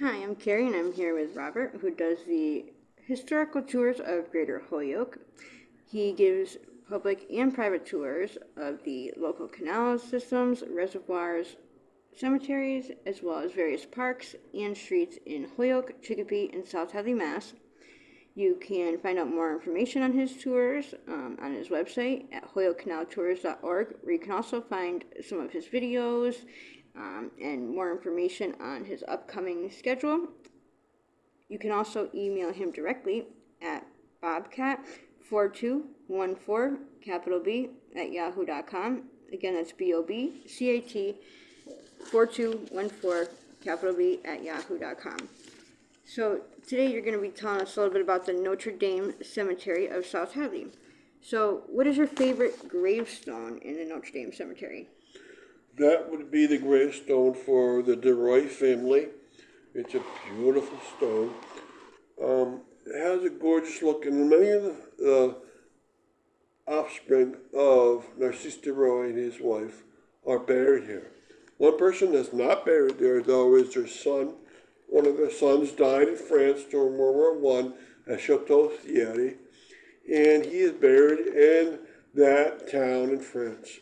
Hi, I'm Carrie, and I'm here with Robert, who does the historical tours of Greater Holyoke. He gives public and private tours of the local canal systems, reservoirs, cemeteries, as well as various parks and streets in Holyoke, Chicopee, and South Hadley, Mass. You can find out more information on his tours on his website at holyokecanaltours.org, where you can also find some of his videos and more information on his upcoming schedule. You can also email him directly at bobcat4214, capital B, at yahoo.com. Again, that's BOBCAT 4214, capital B, at yahoo.com. So today you're going to be telling us a little bit about the Notre Dame Cemetery of South Hadley. So what is your favorite gravestone in the Notre Dame Cemetery? That would be the gravestone for the DeRoy family. It's a beautiful stone. It has a gorgeous look, and many of the offspring of Narcisse DeRoy and his wife are buried here. One person that's not buried there, though, is their son. One of their sons died in France during World War I at Chateau Thierry, and he is buried in that town in France.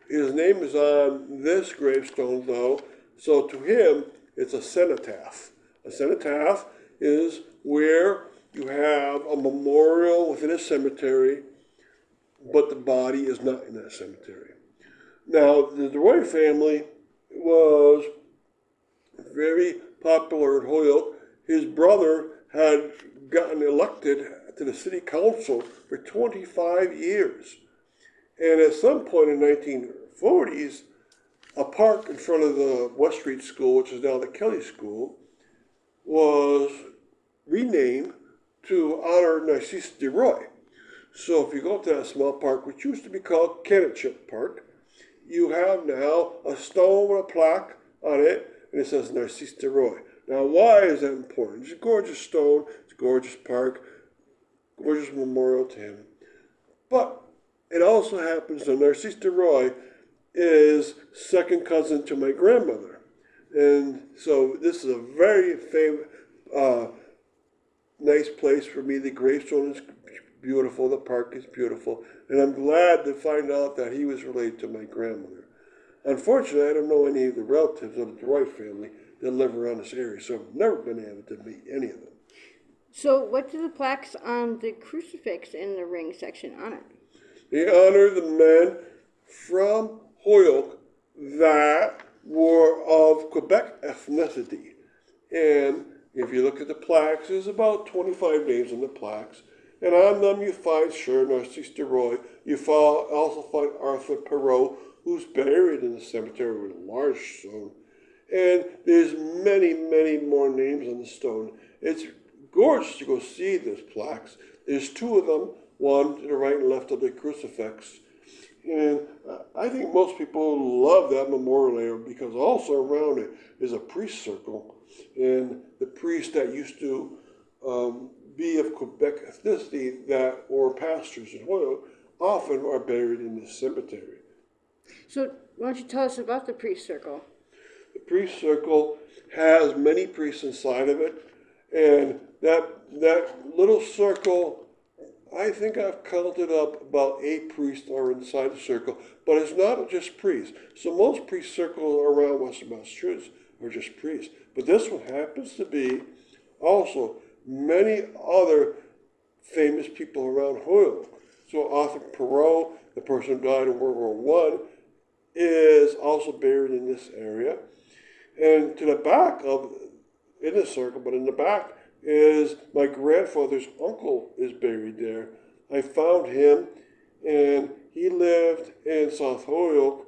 His name is on this gravestone, though, so to him, it's a cenotaph. A cenotaph is where you have a memorial within a cemetery, but the body is not in that cemetery. Now, the DeRoy family was very popular in Holyoke. His brother had gotten elected to the city council for 25 years. And at some point in the 1940s, a park in front of the West Street School, which is now the Kelly School, was renamed to honor Narcisse DeRoy. So if you go to that small park, which used to be called Cannonship Park, you have now a stone with a plaque on it, and it says Narcisse DeRoy. Now, why is that important? It's a gorgeous stone, it's a gorgeous park, gorgeous memorial to him. But it also happens that Narcisse DeRoy is second cousin to my grandmother. And so this is a very nice place for me. The gravestone is beautiful, the park is beautiful, and I'm glad to find out that he was related to my grandmother. Unfortunately, I don't know any of the relatives of the DeRoy family that live around this area, so I've never been able to meet any of them. So what do the plaques on the crucifix in the ring section honor? They honor the men from Holyoke that were of Quebec ethnicity. And if you look at the plaques, there's about 25 names on the plaques. And on them you find, sure, Narcisse DeRoy. You also find Arthur Perot, who's buried in the cemetery with a large stone. And there's many, many more names on the stone. It's gorgeous to go see those plaques. There's two of them, one to the right and left of the crucifix. And I think most people love that memorial area because also around it is a priest circle. And the priests that used to be of Quebec ethnicity that were pastors in Holyoke often are buried in this cemetery. So why don't you tell us about the priest circle? The priest circle has many priests inside of it, and that little circle, I think I've counted up about 8 priests are inside the circle, but it's not just priests. So most priest circles around Western Massachusetts are just priests, but this one happens to be also many other famous people around Holyoke. So Arthur Perot, the person who died in World War I, is also buried in this area. And to the back of, in the circle, but in the back is my grandfather's uncle is buried there. I found him, and he lived in South Holyoke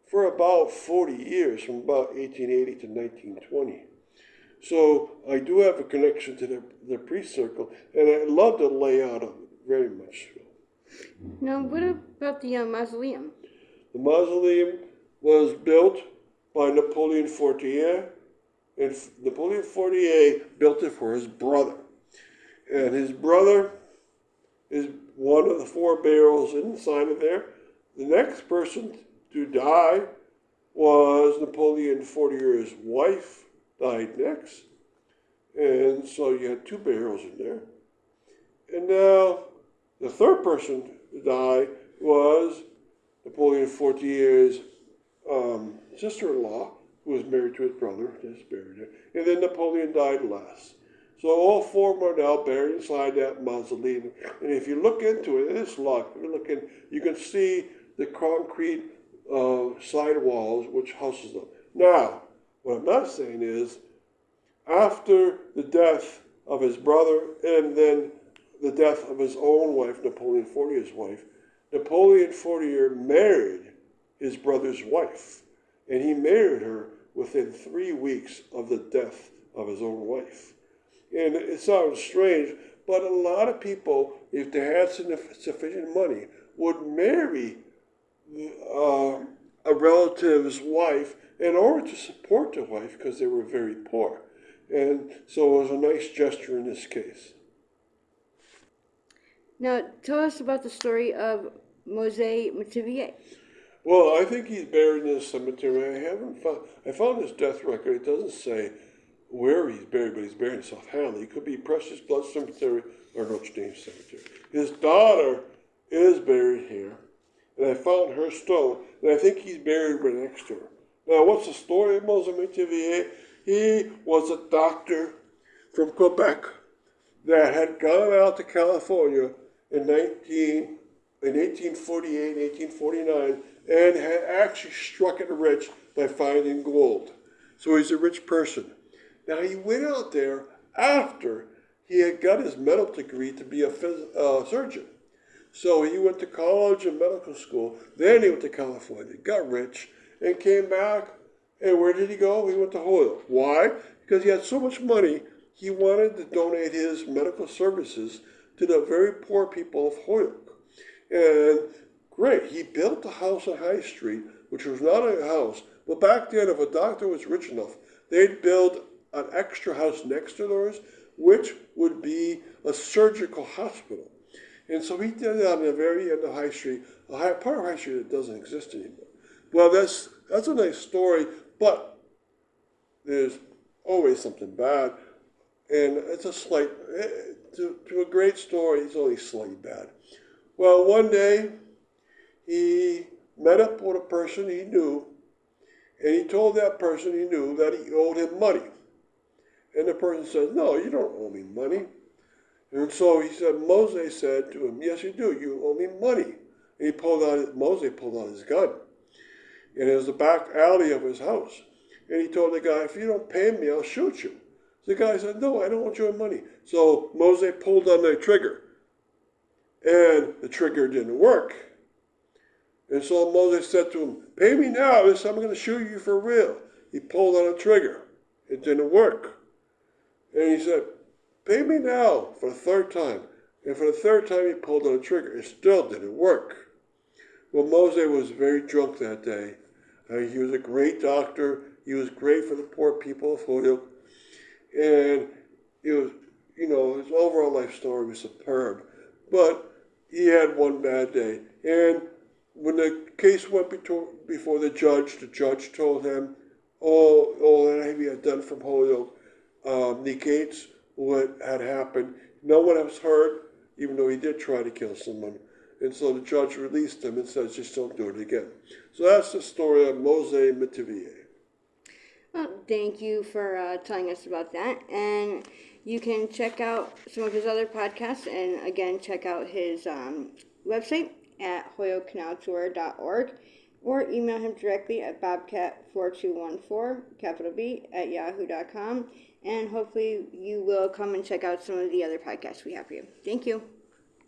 for about 40 years, from about 1880 to 1920. So I do have a connection to the priest circle, and I love the layout of it very much. Now, what about the mausoleum? The mausoleum was built by Napoleon Fortier, and Napoleon Fortier built it for his brother. And his brother is one of the 4 barrels inside of there. The next person to die was Napoleon Fortier's wife, died next. And so you had two barrels in there. And now the third person to die was Napoleon Fortier's sister-in-law, who was married to his brother, just buried her. And then Napoleon died last. So all four of them are now buried inside that mausoleum. And if you look into it, it's locked. If you look in, you can see the concrete side walls which houses them. Now, what I'm not saying is, after the death of his brother and then the death of his own wife, Napoleon Fortier's wife, Napoleon Fortier married his brother's wife. And he married her within 3 weeks of the death of his own wife. And it sounds strange, but a lot of people, if they had sufficient money, would marry a relative's wife in order to support the wife because they were very poor. And so it was a nice gesture in this case. Now, tell us about the story of Mose Metivier. Well, I think he's buried in this cemetery. I found his death record. It doesn't say where he's buried, but he's buried in South Hadley. It could be Precious Blood Cemetery or Notre Dame Cemetery. His daughter is buried here, and I found her stone, and I think he's buried right next to her. Now, what's the story of Mose Metivier? He was a doctor from Quebec that had gone out to California in 1848, 1849, and had actually struck it rich by finding gold. So he's a rich person. Now he went out there after he had got his medical degree to be a surgeon. So he went to college and medical school. Then he went to California, got rich, and came back. And where did he go? He went to Holyoke. Why? Because he had so much money, he wanted to donate his medical services to the very poor people of Holyoke. And great, he built a house on High Street, which was not a house. But back then, if a doctor was rich enough, they'd build an extra house next to theirs, which would be a surgical hospital. And so he did that on the very end of High Street, a part of High Street that doesn't exist anymore. Well, that's a nice story, but there's always something bad. And it's a slight, to a great story, it's only slightly bad. Well, one day, he met up with a person he knew, and he told that person he knew that he owed him money. And the person said, "No, you don't owe me money." And so Mose said to him, "Yes, you do. You owe me money." And Mose pulled out his gun. And it was the back alley of his house. And he told the guy, "If you don't pay me, I'll shoot you." So the guy said, "No, I don't want your money." So Mose pulled on the trigger. And the trigger didn't work. And so Moses said to him, "Pay me now, this time I'm going to shoot you for real." He pulled on a trigger. It didn't work. And he said, "Pay me now," for the third time. And for the third time he pulled on a trigger. It still didn't work. Well, Moses was very drunk that day. He was a great doctor. He was great for the poor people of Holyoke. And it was, his overall life story was superb. But he had one bad day. And when the case went before the judge told him all that he had done from Holyoke negates what had happened. No one was hurt, even though he did try to kill someone. And so the judge released him and says, "Just don't do it again." So that's the story of Mose Metivier. Well, thank you for telling us about that. And you can check out some of his other podcasts, and again, check out his website at holyokecanaltour.org, or email him directly at bobcat4214, capital B, at yahoo.com. And hopefully you will come and check out some of the other podcasts we have for you. Thank you.